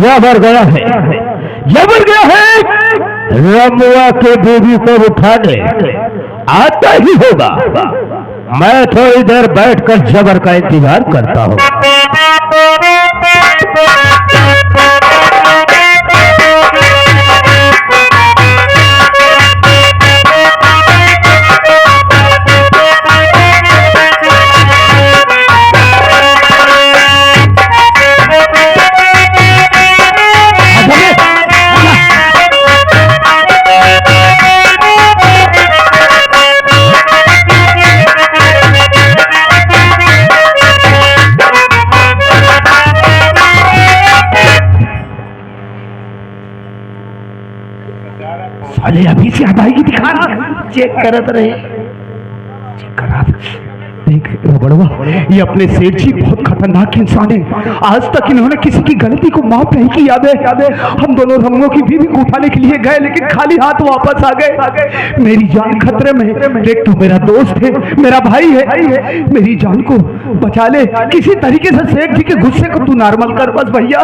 जबर गया है, जबर गया है। रमुआ के बीवी को उठाने आता ही होगा। मैं थोड़ी देर बैठकर जबर का इंतजार करता हूँ। साले अभी से हटाएगी दिखाना। चेक करत रहे, चेक करा। देख बड़वा, ये अपने सेठ जी बहुत खतरनाक इंसान है। आज तक इन्होंने किसी की गलती को माफ नहीं किया। याद है हम दोनों रमुआ की बीवी को उठाने के लिए गए, लेकिन खाली हाथ वापस आ गए। मेरी जान खतरे में। देख तू मेरा दोस्त है, मेरा भाई है, मेरी जान को बचा ले किसी तरीके से। सेठ जी के गुस्से को तू नॉर्मल कर बस भैया,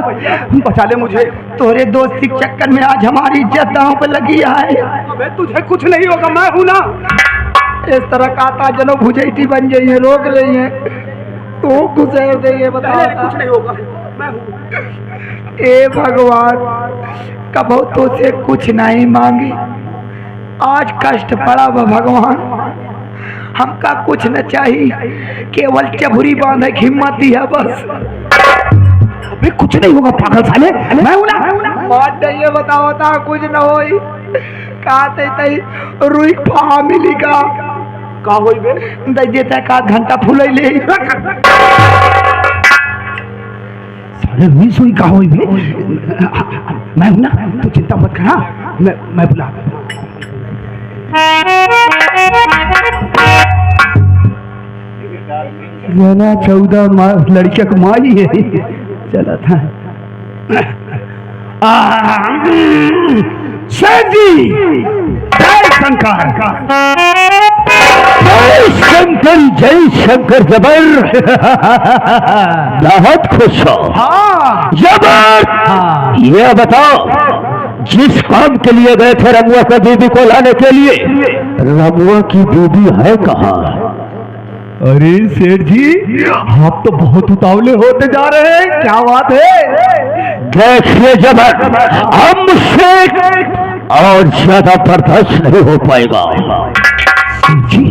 बचा ले मुझे। तोरे दोस्ती के चक्कर में आज हमारी इज्जत दांव पे लगी है। अबे तुझे कुछ नहीं होगा, मैं हूं ना। इस तरह काता जनो भुजैती बन जाइए, रोक रही है तो गुजर देंगे। बता कुछ नहीं होगा, मैं हूं। ए भगवान, कबो तो से कुछ नहीं मांगी, आज कष्ट पड़ा वो भगवान। हमका कुछ न चाहिए, केवल चबुरी बांधे की हिम्मत ही है बस। अबे कुछ नहीं होगा पागल साले, मैं हूं ना। बात नहीं है, बताओ कुछ न होई। कहते तई रुई फा मिली का होई बे दे देता का घंटा फुलैले। साले रुई सुई का होई बे। मैं हूं ना, तू चिंता मत कर। मैं बुला। ना 14 लड़कियों की माई है। चला था जी। जय शंकर, जय शंकर, जय शंकर। जबर बहुत खुश हो। हाँ जबर। ये बताओ, जिस काम के लिए गए थे रमुआ का बीबी को लाने के लिए, रमुआ की बीबी है कहाँ? अरे सेठ जी, आप तो बहुत उतावले होते जा रहे हैं, क्या बात है? देखिए जबर, हमसे और ज्यादा बर्दाश्त नहीं हो पाएगा। जी,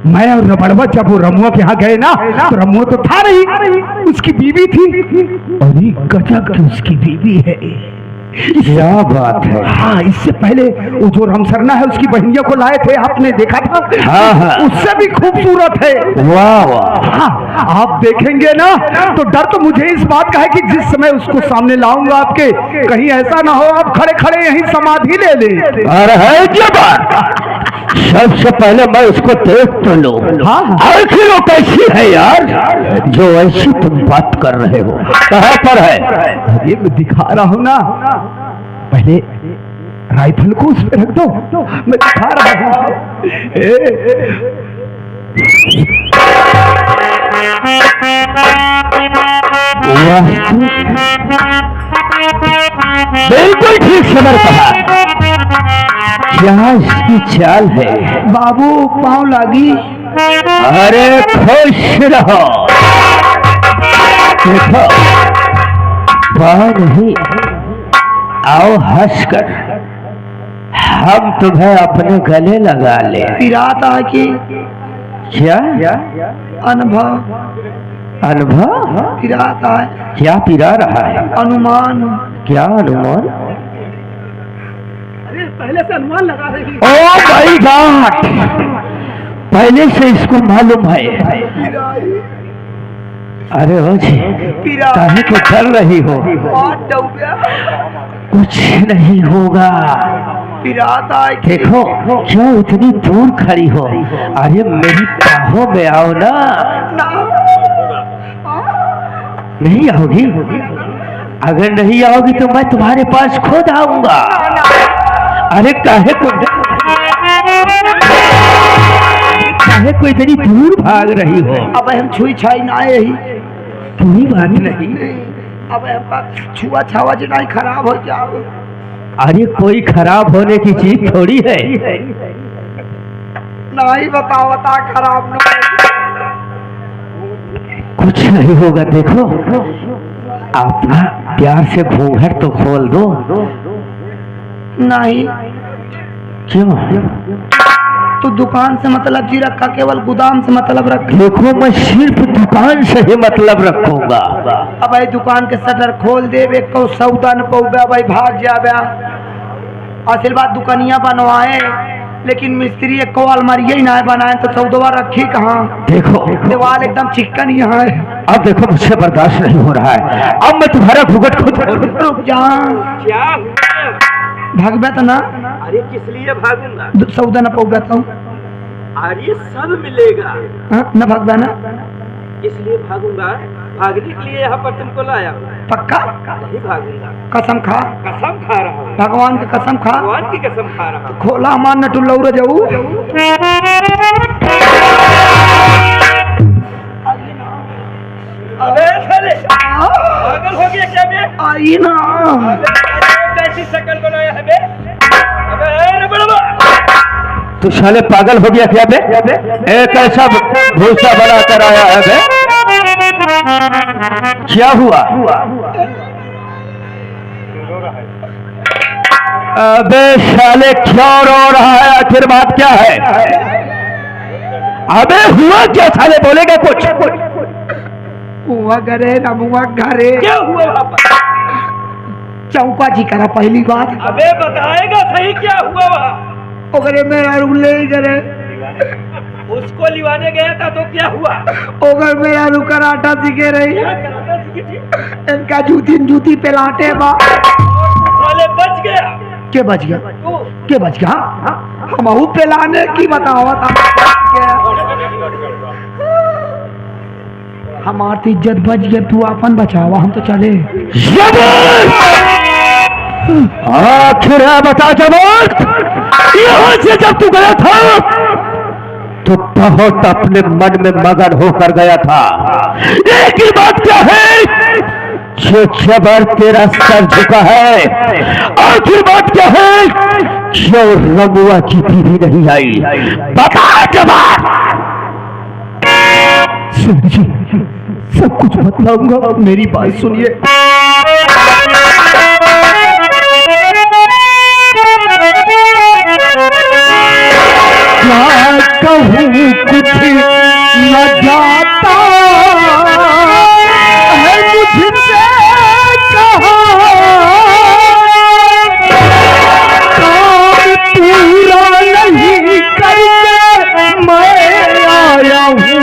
मैं और रबड़वा जब वो रमुआ के यहाँ गए ना, तो रमुआ तो था नहीं, उसकी बीवी थी। अरे गजब की उसकी बीवी है। क्या बात है। हाँ, इससे पहले वो जो रामसरना है उसकी बहनियों को लाए थे, आपने देखा था? हाँ, उससे भी खूबसूरत है। वाह वाह। हाँ, आप देखेंगे ना तो डर तो मुझे इस बात का है कि जिस समय उसको सामने लाऊंगा आपके, कहीं ऐसा ना हो आप खड़े खड़े यहीं समाधि ले ले। अरे है क्या बात, सबसे पहले मैं उसको देख तो लो। हाँ, आखिर वो कैसी है यार, जो ऐसी तुम बात कर रहे हो? कहाँ पर है? ये मैं दिखा रहा हूँ ना, पहले राइफल को उस पे रख दो, मैं दिखा रहा हूँ। बिल्कुल ठीक समझ कहा। क्या इसकी चाल है? बाबू पाँव लागी। अरे खुश रहो, देखो पाँव नहीं, आओ हंसकर हम तुम्हें अपने गले लगा ले। पिराता की क्या अनुभव, अनुभव पिराता है। क्या पिरा रहा है? अनुमान। क्या अनुमान? पहले से अनुमान लगा रही। ओ माय गॉड, पहले से इसको मालूम है। अरे हो जी, काहे को डर रही हो? कुछ नहीं होगा। देखो क्यों इतनी दूर खड़ी हो? अरे मेरी बाहों में आओ ना। नहीं आओगी? अगर नहीं आओगी तो मैं तुम्हारे पास खुद आऊंगा। अरे काहे को इतनी दूर भाग रही हो? अब हम छुई छाई ना आए ही, कोई बात नहीं, अब हमका छुआ छावा जी नहीं खराब हो जाओ। अरे कोई खराब होने की चीज थोड़ी है। नहीं बताओ बता खराब न कुछ नहीं होगा। देखो अपना प्यार से घूंघट तो खोल दो। नहीं क्यों? तो दुकान से मतलब जी रखा, केवल गोदाम से मतलब रख। देखो मैं सिर्फ दुकान से ही मतलब रखूंगा। अब भाई दुकान के शटर खोल दे, को सौदा न पौगा भाई भाग जाबे। आशीर्वाद दुकानिया बनवाए लेकिन मिस्त्री एक को अलमारी ही ना बनाए तो सौदवा रखी कहाँ। देखो दीवार एकदम चिकन यहाँ है। अब देखो मुझसे बर्दाश्त नहीं हो रहा है। अब मैं तुम्हारा घूंघट खुद रुक जा। क्या भागबे तो ना। अरे किस लिए भागूंगा? सौदा न पौगा तो अरे सब मिलेगा। न भागबे ना, इसलिए भागूंगा। भागने के लिए यहाँ पर तुमको लाया हूँ। पक्का? नहीं भागूंगा। कसम खा। कसम खा रहा हूँ। भगवान की कसम खा। भगवान की कसम खा रहा हूँ। खोला मान न टुल्लौ रे जाऊ। अबे साले पागल हो गया क्या बे? आई ना। कैसी शक्ल बनाया है बे? अबे रे बड़वा, तू साले पागल हो गया क्या बे? एक ऐसा भूसा बना कर आया है बे। क्या हुआ? अबे साले क्यों रो रहा है? आखिर बात क्या है? अबे हुआ क्या? साले बोलेगा कुछ? हुआ घरे रमुआ घरे। क्या हुआ वहाँ पर? चौका जी करा पहली बात। अबे बताएगा सही क्या हुआ वहाँ? ओकरे मेरा रुले करे। उसको लिवाने गया था तो क्या हुआ? ओकर मेरा रू कराटा सीखे रही। क्या कराटा सीखी थी? इनका जूती पे लाटे बा। साले बच गया। के बच गया? तू के बच गया? हम पे लाने की बताओ। हमारी इज्जत बच गया, तू अपन बचावा, हम तो चले। आखिर बता जवान, यहाँ से जब तू गया था तो बहुत अपने मन में मगन होकर गया था। एक ही बात क्या है? जो जबर तेरा सर झुका है। आखिर बात क्या है? क्यों रमुआ की बीवी नहीं आई? बता जवान। सब कुछ बतलाऊंगा, मेरी बात सुनिए। क्या कहूँ कुछ न जाता है मुझसे कहा। काम पूरा नहीं करके मैं आया हूँ।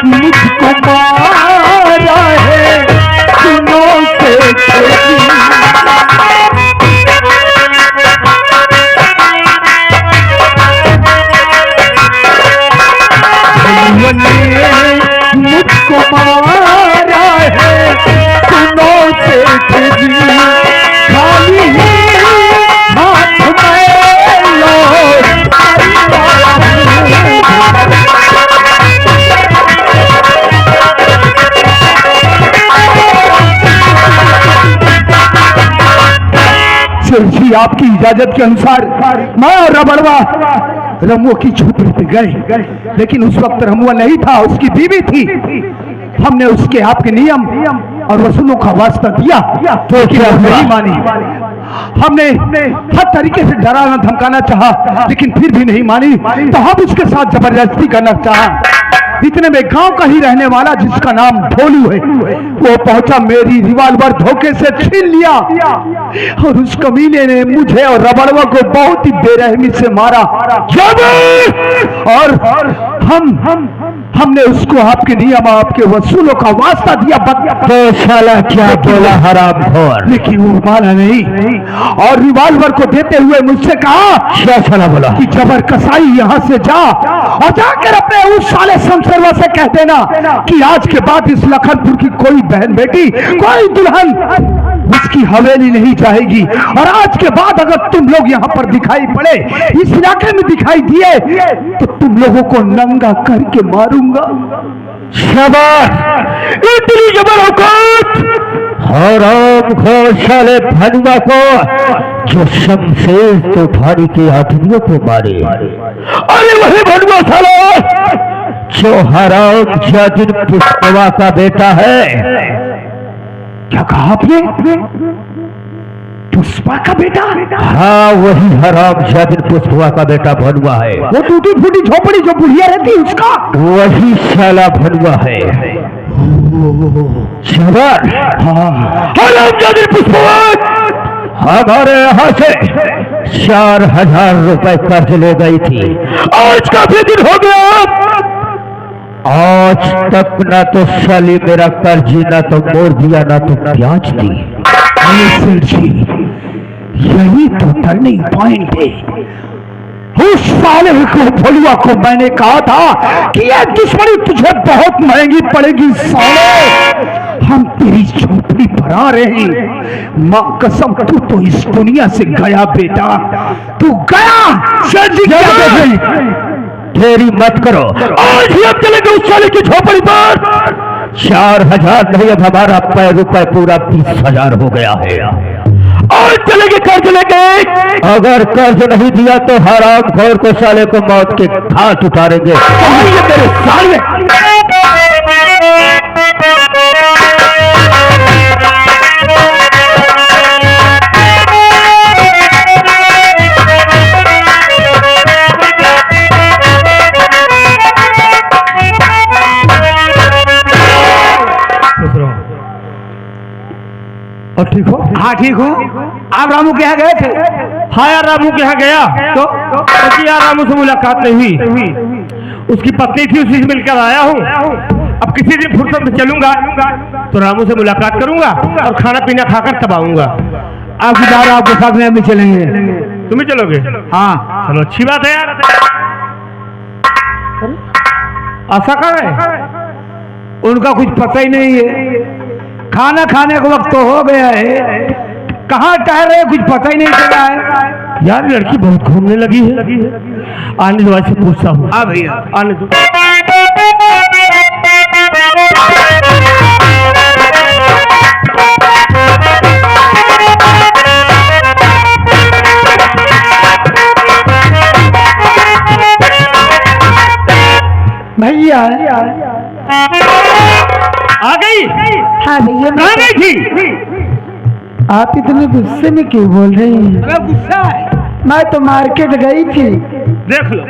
मुझको मारा है सुनों से मुझको मारा है सुनों से खाली हाथ में लो। जी आपकी इजाजत के अनुसार मैं और रबड़वा रमुआ की झोपड़ी पे गए, लेकिन उस वक्त रमुआ नहीं था, उसकी बीवी थी। हमने उसके आपके नियम और वसूलों का वास्ता दिया तो क्या नहीं मानी। हमने हर तरीके से डराना धमकाना चाहा लेकिन फिर भी नहीं मानी, तो हम उसके साथ जबरदस्ती करना चाहा। इतने में गांव का ही रहने वाला जिसका नाम भोलू है वो पहुंचा, मेरी रिवाल्वर धोखे से छीन लिया और उस कमीने ने मुझे और रबड़वा को बहुत ही बेरहमी से मारा। और हमने उसको आपके नियम आपके वसूलों का वास्ता दिया। तो साला क्या बोला हरामखोर, लेकिन वो माना नहीं और रिवाल्वर को देते हुए मुझसे कहा, क्या साला बोला कि जबर कसाई यहाँ से जा और जाकर अपने उस साले शमशेरवा से कह देना कि आज के बाद इस लखनपुर की कोई बहन बेटी कोई दुल्हन उसकी हवेली नहीं जाएगी। और आज के बाद अगर तुम लोग यहाँ पर दिखाई पड़े, इस इलाके में दिखाई दिए, तो तुम लोगों को नंगा करके मारूंगा। शाबाश, इतनी जबर औकात हराम खोर साले भनुआ को, जो शमशेर तूफानी के आदमियों को मारे। अरे वही भनुआ साला जो हराम जादिन पुष्पवा का बेटा है। क्या कहा आपने? पुष्पा का बेटा? हाँ, वही हराम जादिन पुष्पवा का बेटा भनुआ है। वो टूटी फूटी झोपड़ी जो बुढ़िया रहती है उसका, वही साला भनुआ है। शाबाश, हराम जादिन पुष्पवा हमारे यहाँ से 4000 रुपए कर्ज ले गई थी। आज काफी दिन हो गया, आज तक ना तो साली मेरा कर्जी ना तो मोड़ दिया ना तो ब्याज दी। सेठ जी, यही तो टर्निंग पॉइंट है। उस साले को भोलुआ को मैंने कहा था कि यह दुश्मनी तुझे बहुत महंगी पड़ेगी साले, हम तेरी झोपड़ी पर आ रहे हैं। मां कसम, तू तो इस दुनिया से गया बेटा, तू गया। सेठ जी क्या कहते हैं? देरी मत करो, आज ही हम चलेंगे उस साले की झोपड़ी पर। 4000 नहीं, अब हमारा रुपए पूरा 20,000 हो गया है। आज चलेंगे, कर्ज लेंगे। अगर कर्ज नहीं दिया तो हराम खोर को साले को मौत के घाट उतारेंगे। तेरे साले और ठीक हो? हाँ ठीक हो। आप रामू के यहाँ गए थे? हाँ यार, रामू के यहाँ गया तो यार रामू से मुलाकात नहीं हुई। उसकी पत्नी थी, उसी से मिलकर आया हूँ। अब किसी दिन फुर्सत में चलूंगा तो रामू से मुलाकात करूंगा और खाना पीना खाकर तब आऊंगा। आपकी बात आपके साथ में हम भी चलेंगे। तुम भी चलोगे? हाँ चलो, अच्छी बात है यार। आशा कहाँ है? उनका कुछ पता ही नहीं है। खाना खाने का वक्त तो हो गया है, कहाँ ठहरे कुछ पता ही नहीं चला है। यार लड़की बहुत घूमने लगी है। आने दो, से पूछता हूँ। हाँ भैया, आने दो। भैया आ गई? हाँ भैया, कहाँ गई थी? आप इतने गुस्से में क्यों बोल रही हैं? गुस्सा है? मैं तो मार्केट गई थी। देख लो,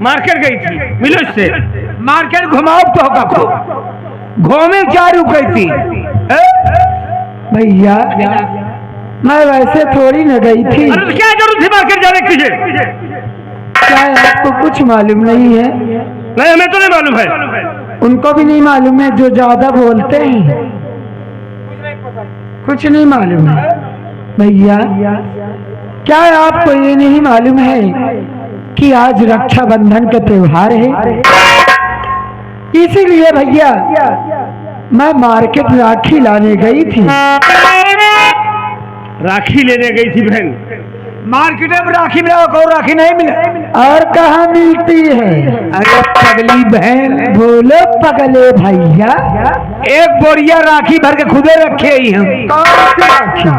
मार्केट गई थी, मिलो इससे। मार्केट घुमाओ तो होगा, घूमे क्या रुक गई थी? भैया मैं वैसे थोड़ी न गई थी। अरे क्या जरूरत थी मार्केट जाने की? क्या आपको कुछ मालूम नहीं है? नहीं, हमें तो नहीं मालूम है। उनको भी नहीं मालूम है जो ज्यादा बोलते हैं? कुछ नहीं मालूम है। भैया क्या आपको ये नहीं मालूम है कि आज रक्षाबंधन का त्योहार है? इसीलिए भैया मैं मार्केट राखी लाने गई थी। राखी लेने गई थी बहन? मार्केट में राखी मिला को राखी नहीं मिला। और कहाँ मिलती है? अरे पगली बहन, बोलो पगले भैया। एक बोरिया राखी भर के खुदे रखे ही हम। कौन सी राखी?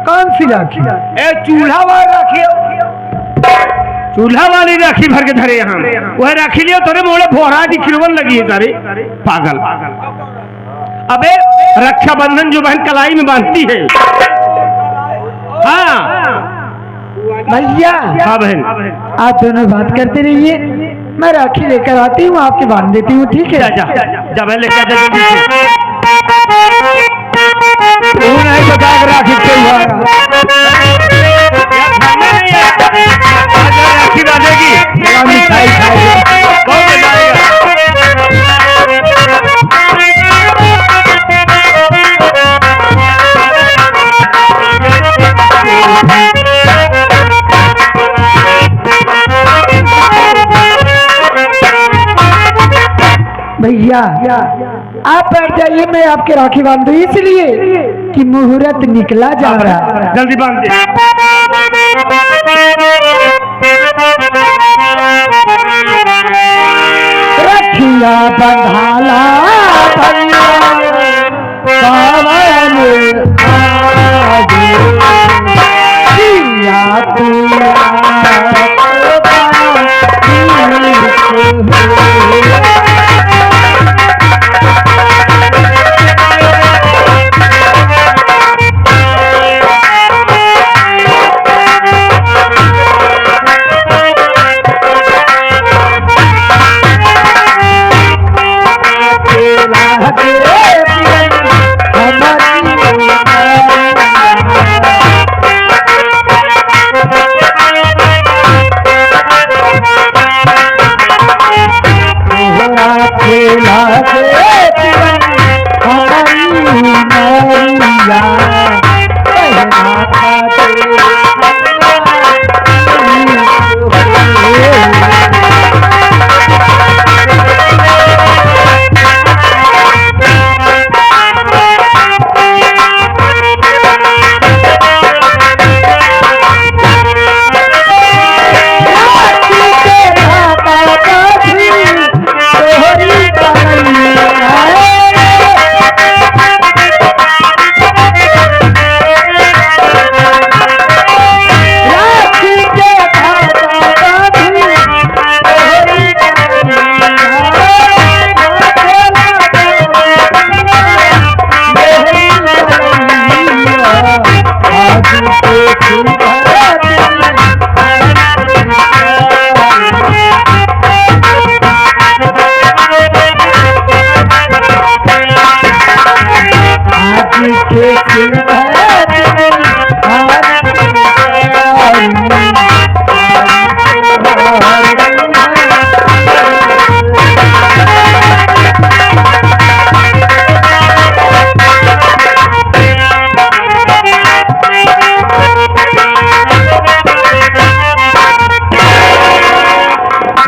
कौन सी राखी? चूल्हा वाली राखी। चूल्हा वाली राखी भर के धरे यहाँ। वह राखी लियो तोरे मोड़े फोहरा की किरवन लगी है तारे पागल। अबे रक्षाबंधन जो बहन कलाई में बांधती है। हाँ भैया। हाँ बहन, आप दोनों बात करते रहिए, मैं राखी लेकर आती हूँ, आपके बांध देती हूँ। ठीक है? जा बहन, लेकर जा जल्दी से। तू नहीं बता राखी राखी बांधेगी, मिठाई खाएगी, बहुत मजा आएगा। भैया आप बैठ जाइए, मैं आपके राखी बांध दूं, इसलिए कि मुहूर्त निकला जा रहा है। जल्दी बांध दे। रखिया बंधाला भैया पावन आगे, जिया तुया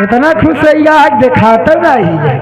इतना खुश है आज दिखाता नहीं है।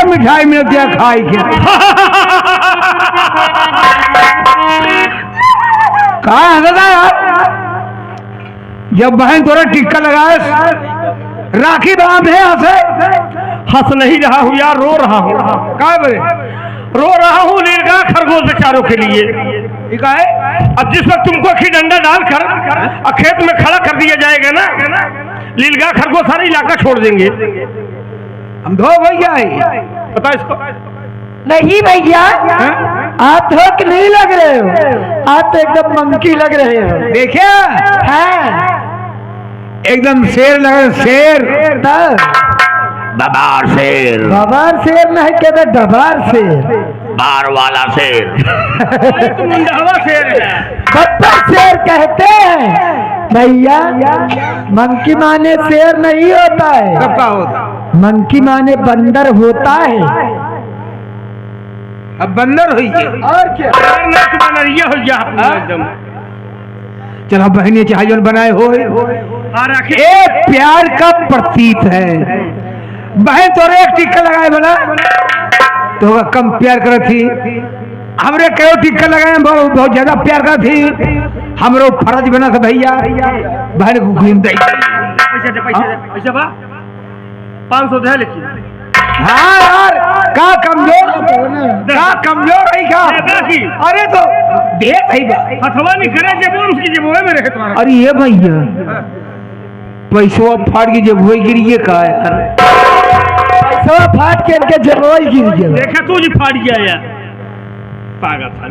मिठाई मिल दिया खाई के कहा जब बहन तोरा टिक्का लगाए राखी बांधे हंसे हंस नहीं रहा हूँ यार, रो रहा हूँ। क्या बोले? रो रहा हूँ नीलगाय खरगोश बेचारों के लिए। ठीक है, अब जिस वक्त तुमको खिडंडा डालकर खेत में खड़ा कर दिया जाएगा ना, नीलगाय खरगोश सारा इलाका छोड़ देंगे। हम धो भैया पता इसको नहीं भैया, आप धोख नहीं लग रहे हो, आप तो एकदम मंकी लग रहे हो। देखिए एकदम शेर लग रहे, शेर दबार शेर, बबार शेर नहीं कहते, डबार शेर, बार वाला शेर। शेर बब्बर शेर कहते हैं भैया। मंकी माने शेर नहीं होता है, सबका होता, मंकी माने बंदर होता है। अब बंदर हुई और क्या हो जा एकदम। चलो बहनी चाहे बनाए हो एक प्यार का प्रतीक है। बहन तोरे एक टिक्का लगाए बोला तो कम प्यार कर थी, हमरे कहो टिक्का लगाए बहुत ज्यादा प्यार कर थी, हमरो फर्ज बना था भैया बहन को घूम दे पैसा बा 500 दे लेकिन। हाँ यार का कमजोर है क्या? अरे तो दे भाई हथवा नहीं करे जब उसकी जब में रखे तुम्हारा। अरे ये भैया पैसा फाड़ के जब होई गिरी ये का यार, पैसा फाड़ के इनके जब होई गिर गया। देखा तू जी फाड़ गया यार पागल था।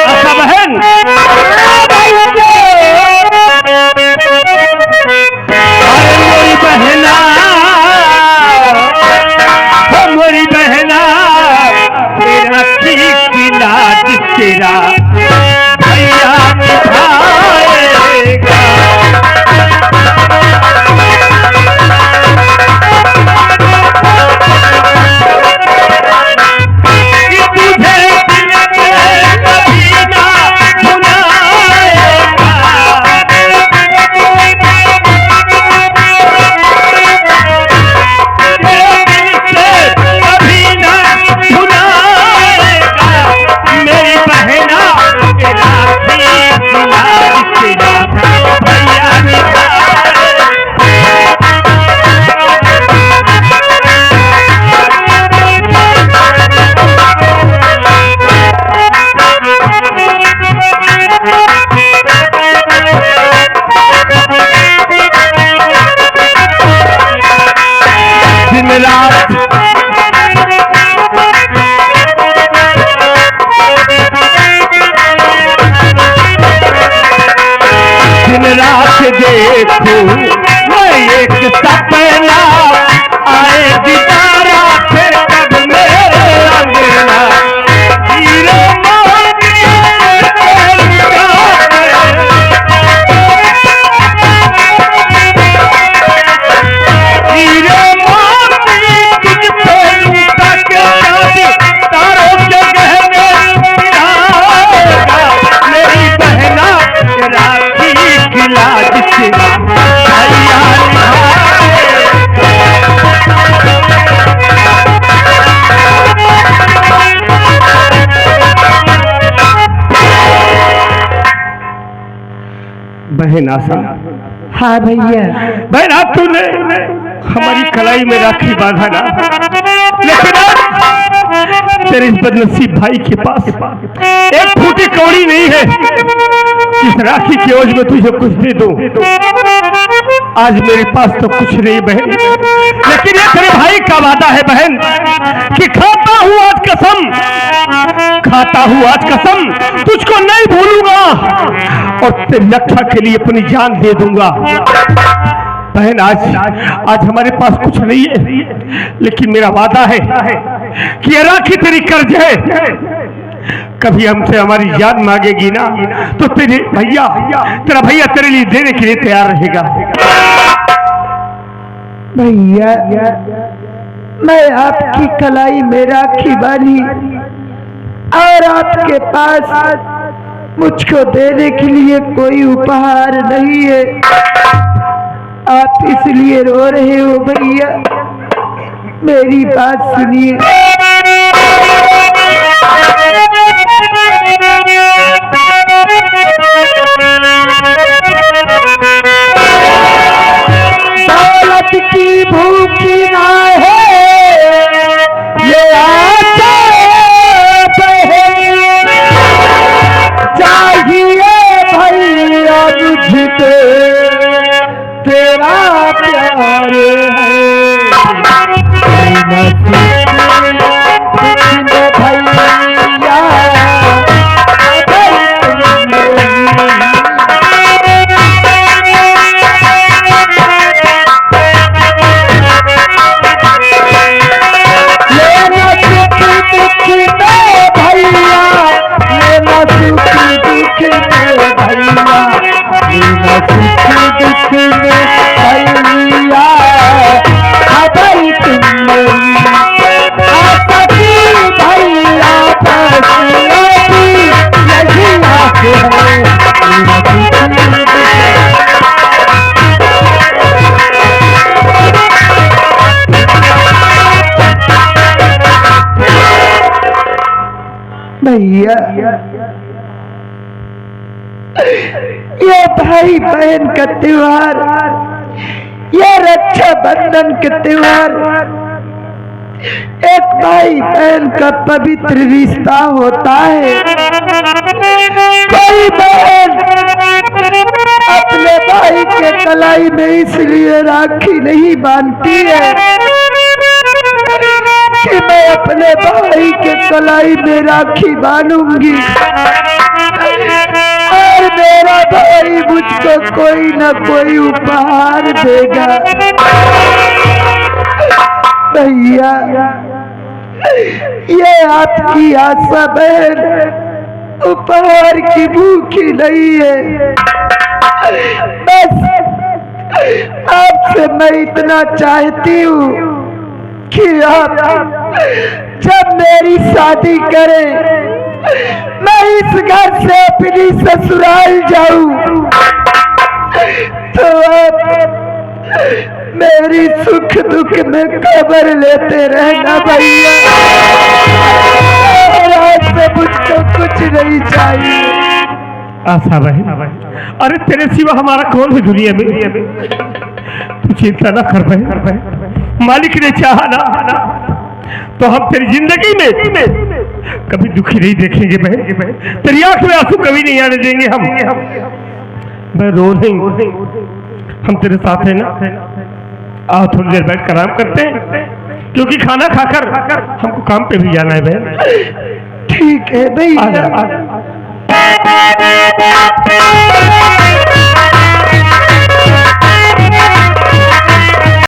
अच्छा बहन बहना हमारी बहना तेरा ठीक लाज तेरा भैया निभाएगा। देखो मैं एक सपना आए दीदारा फिर कब मेरे अंगना हीरे बहन आशा। हाँ भैया। बहन आप तूने हमारी कलाई में राखी बांधा ना, लेकिन आज तेरे इस बदनसीब भाई के पास एक फूटी कौड़ी नहीं है इस राखी के ओझ में तुझे कुछ दे दूं। आज मेरे पास तो कुछ नहीं बहन, लेकिन ये तेरे भाई का वादा है बहन कि खाता हूँ आज कसम तुझको नहीं भूलूंगा और तेरी रक्षा के लिए अपनी जान दे दूंगा। बहन आज हमारे पास कुछ नहीं है, लेकिन मेरा वादा है कि ये राखी तेरी कर्ज है। कभी हमसे हमारी जान मांगेगी ना तो तेरा भैया तेरे लिए देने के लिए तैयार रहेगा। भैया मैं आपकी कलाई में राखी बांधी और आपके पास मुझको देने के लिए कोई उपहार नहीं है, आप इसलिए रो रहे हो भैया, मेरी बात सुनिए। दौलत की भूखी ना है ये आशा चाहिए भैया मुझको तेरा प्यार है भैया ये भाई बहन का त्योहार, ये रक्षा बंधन का त्योहार एक भाई बहन का पवित्र रिश्ता होता है। कोई बहन अपने भाई के कलाई में इसलिए राखी नहीं बांधती है कि मैं अपने भाई के कलाई में राखी बांधूंगी और मेरा भाई मुझको कोई न कोई उपहार देगा। भैया ये आपकी आशा बहन उपहार की भूखी नहीं है। बस आपसे मैं इतना चाहती हूँ कि आप जब मेरी शादी करें मैं इस घर से अपनी ससुराल जाऊं तो आप मेरी सुख दुख में खबर लेते रहना भैया। और आज से मुझको कुछ नहीं चाहिए। आशा बहन, अरे तेरे सिवा हमारा कौन है दुनिया में? तू चिंता ना कर बहन, मालिक ने चाहा ना तो हम तेरी जिंदगी में कभी दुखी नहीं देखेंगे बहन। तेरी आंख में आंसू कभी नहीं आने देंगे हम। मैं रो नहीं, हम तेरे साथ है ना। आओ थोड़ी देर बैठ कर आराम करते हैं क्योंकि खाना खाकर हमको काम पे भी जाना है बहन। ठीक है भैया।